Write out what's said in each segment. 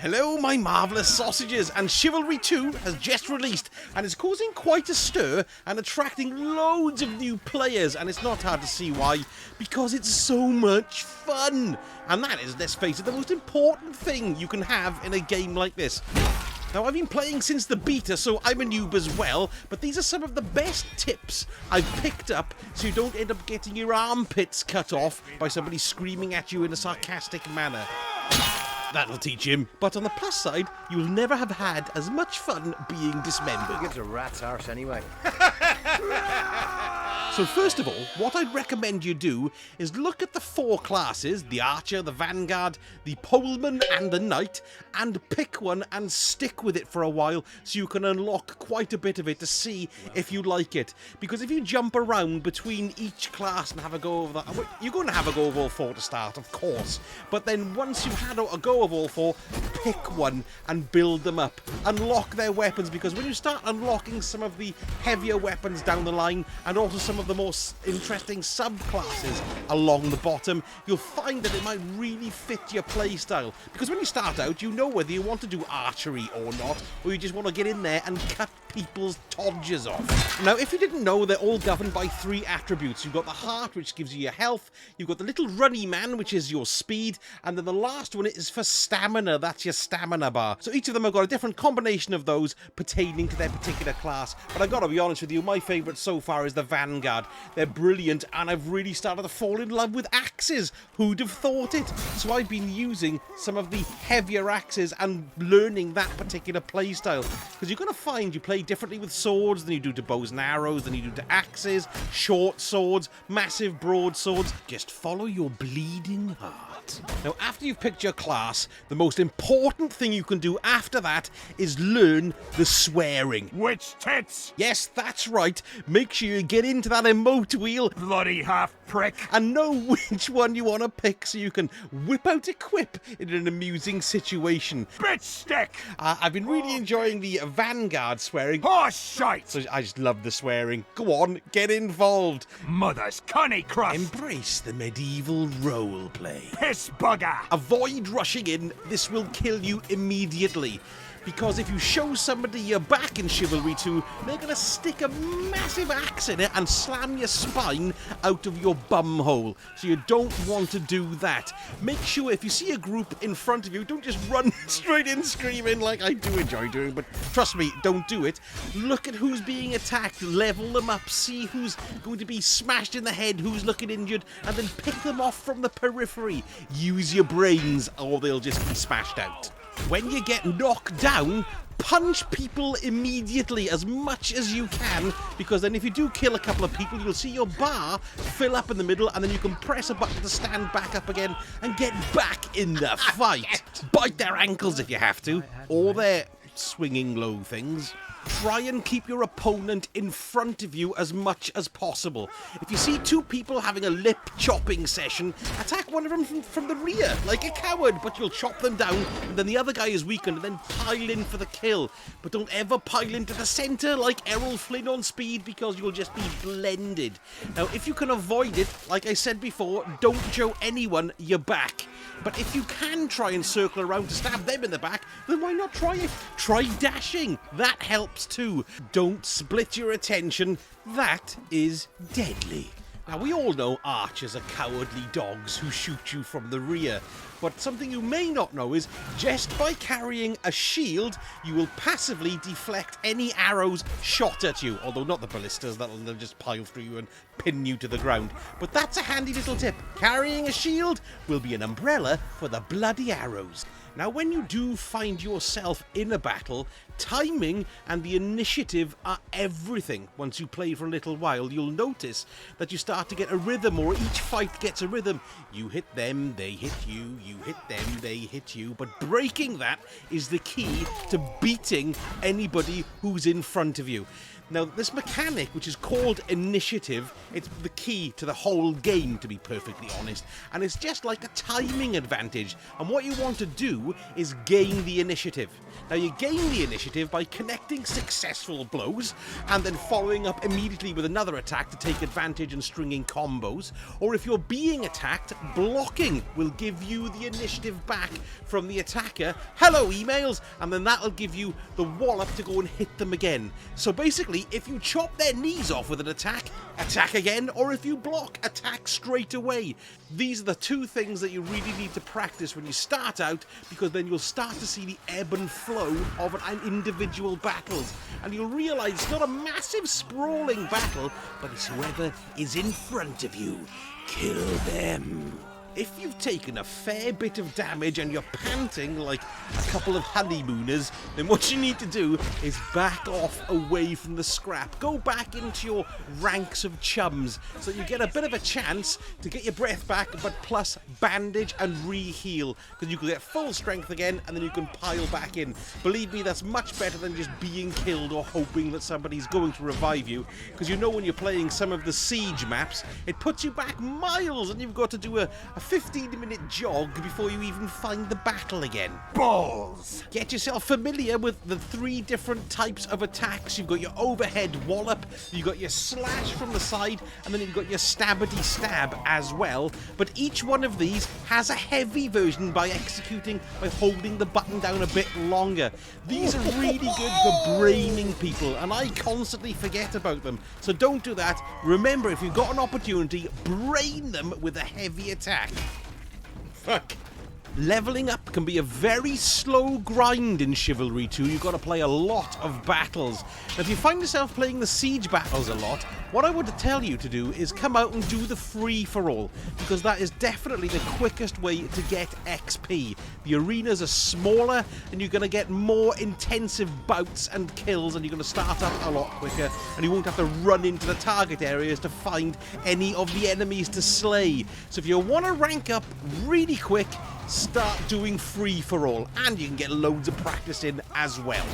Hello, my marvellous sausages, and Chivalry 2 has just released and is causing quite a stir and attracting loads of new players, and it's not hard to see why, because it's so much fun. And that is, let's face it, the most important thing you can have in a game like this. Now, I've been playing since the beta, so I'm a noob as well, but these are some of the best tips I've picked up so you don't end up getting your armpits cut off by somebody screaming at you in a sarcastic manner. That'll teach him. But on the plus side, you'll never have had as much fun being dismembered. Who gives a rat's arse anyway? So first of all, what I'd recommend you do is look at the 4 classes, the Archer, the Vanguard, the Poleman and the Knight, and pick one and stick with it for a while so you can unlock quite a bit of it to see if you like it. Because if you jump around between each class and have a go of that, you're going to have a go of all 4 to start, of course. But then once you've had a go of all 4, pick one and build them up. Unlock their weapons, because when you start unlocking some of the heavier weapons down the line, and also some of the more interesting subclasses along the bottom, you'll find that it might really fit your playstyle. Because when you start out, you know whether you want to do archery or not, or you just want to get in there and cut people's todges off. Now, if you didn't know, they're all governed by 3 attributes. You've got the heart, which gives you your health, you've got the little runny man, which is your speed, and then the last one is for stamina. That's your stamina bar. So each of them have got a different combination of those pertaining to their particular class. But I've got to be honest with you, my favourite so far is the Vanguard. They're brilliant, and I've really started to fall in love with axes. Who'd have thought it? So I've been using some of the heavier axes and learning that particular playstyle. Because you're going to find you play differently with swords than you do to bows and arrows, than you do to axes, short swords, massive broadswords. Just follow your bleeding heart. Now, after you've picked your class, the most important thing you can do after that is learn the swearing. Which tits? Yes, that's right. Make sure you get into that emote wheel. Bloody half prick. And know which one you want to pick so you can whip out a quip in an amusing situation. Bitch stick. I've been really enjoying the Vanguard swearing. Horse shite. So I just love the swearing. Go on, get involved. Mother's conny crust. Embrace the medieval role play. Piss bugger. Avoid rushing in. This will kill you immediately. Because if you show somebody your back in Chivalry 2, they're going to stick a massive axe in it and slam your spine out of your bum hole. So you don't want to do that. Make sure if you see a group in front of you, don't just run straight in screaming like I do enjoy doing, but trust me, don't do it. Look at who's being attacked, level them up, see who's going to be smashed in the head, who's looking injured, and then pick them off from the periphery. Use your brains or they'll just be smashed out. When you get knocked down, punch people immediately as much as you can, because then if you do kill a couple of people, you'll see your bar fill up in the middle, and then you can press a button to stand back up again and get back in the fight. Bite their ankles if you have to, or their swinging low things. Try and keep your opponent in front of you as much as possible. If you see 2 people having a lip chopping session, attack one of them from the rear, like a coward, but you'll chop them down, and then the other guy is weakened, and then pile in for the kill. But don't ever pile into the centre like Errol Flynn on speed, because you'll just be blended. Now, if you can avoid it, like I said before, don't show anyone your back. But if you can try and circle around to stab them in the back, then why not try it? Try dashing. That helps too. Don't split your attention. That is deadly. Now, we all know archers are cowardly dogs who shoot you from the rear. But something you may not know is, just by carrying a shield, you will passively deflect any arrows shot at you. Although not the ballistas, they'll just pile through you and pin you to the ground. But that's a handy little tip. Carrying a shield will be an umbrella for the bloody arrows. Now, when you do find yourself in a battle, timing and the initiative are everything. Once you play for a little while, you'll notice that you start to get a rhythm, or each fight gets a rhythm. You hit them, they hit you, you hit them, they hit you. But breaking that is the key to beating anybody who's in front of you. Now, this mechanic, which is called initiative, it's the key to the whole game, to be perfectly honest, and it's just like a timing advantage, and what you want to do is gain the initiative. Now, you gain the initiative by connecting successful blows, and then following up immediately with another attack to take advantage and stringing combos, or if you're being attacked, blocking will give you the the initiative back from the attacker. Hello, emails, and then that'll give you the wallop to go and hit them again. So basically, if you chop their knees off with an attack, attack again, or if you block, attack straight away. These are the two things that you really need to practice when you start out, because then you'll start to see the ebb and flow of an individual battles, and you'll realize it's not a massive sprawling battle, but it's whoever is in front of you. Kill them. If you've taken a fair bit of damage and you're panting like a couple of honeymooners, then what you need to do is back off away from the scrap. Go back into your ranks of chums so you get a bit of a chance to get your breath back, but plus bandage and re-heal, because you can get full strength again and then you can pile back in. Believe me, that's much better than just being killed or hoping that somebody's going to revive you, because you know when you're playing some of the siege maps, it puts you back miles and you've got to do a 15-minute jog before you even find the battle again. Balls! Get yourself familiar with the 3 different types of attacks. You've got your overhead wallop, you've got your slash from the side, and then you've got your stabbity stab as well. But each one of these has a heavy version by holding the button down a bit longer. These are really good for braining people, and I constantly forget about them. So don't do that. Remember, if you've got an opportunity, brain them with a heavy attack. Fuck. Leveling up can be a very slow grind in Chivalry 2. You've got to play a lot of battles. Now, if you find yourself playing the siege battles a lot, what I want to tell you to do is come out and do the free-for-all, because that is definitely the quickest way to get XP. The arenas are smaller, and you're going to get more intensive bouts and kills, and you're going to start up a lot quicker, and you won't have to run into the target areas to find any of the enemies to slay. So if you want to rank up really quick, start doing free-for-all, and you can get loads of practice in as well.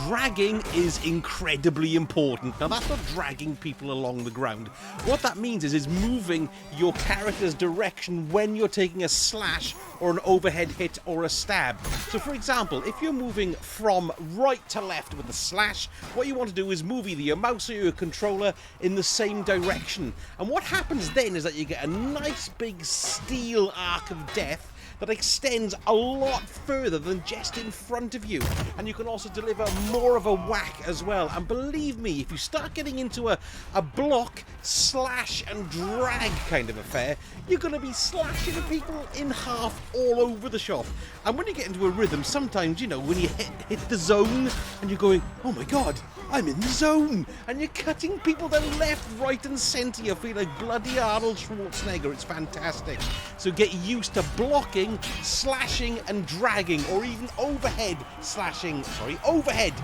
Dragging is incredibly important. Now, that's not dragging people along the ground. What that means is moving your character's direction when you're taking a slash or an overhead hit or a stab. So, for example, if you're moving from right to left with a slash, what you want to do is move either your mouse or your controller in the same direction. And what happens then is that you get a nice big steel arc of death that extends a lot further than just in front of you, and you can also deliver more of a whack as well. And believe me, if you start getting into a block, slash and drag kind of affair, you're going to be slashing people in half all over the shop. And when you get into a rhythm, sometimes, you know, when you hit the zone and you're going, oh my god, I'm in the zone, and you're cutting people down left, right and centre. You feel like bloody Arnold Schwarzenegger. It's fantastic. So get used to blocking, slashing and dragging, or even overhead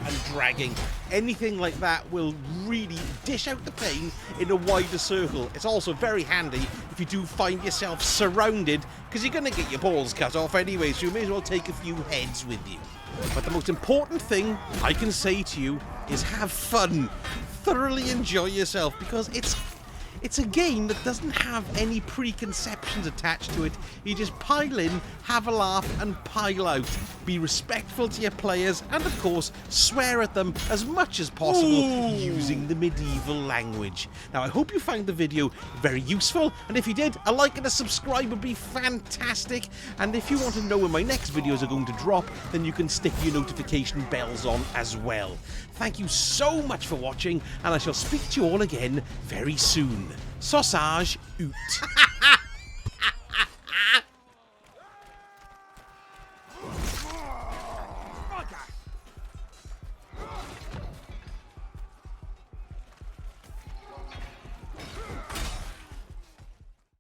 and dragging. Anything like that will really dish out the pain in a wider circle. It's also very handy if you do find yourself surrounded, because you're going to get your balls cut off anyway, so you may as well take a few heads with you. But the most important thing I can say to you is have fun. Thoroughly enjoy yourself, because it's a game that doesn't have any preconceptions attached to it. You just pile in, have a laugh and pile out. Be respectful to your players, and of course swear at them as much as possible using the medieval language. Now, I hope you found the video very useful, and if you did, a like and a subscribe would be fantastic. And if you want to know when my next videos are going to drop, then you can stick your notification bells on as well. Thank you so much for watching, and I shall speak to you all again very soon. Sausage out.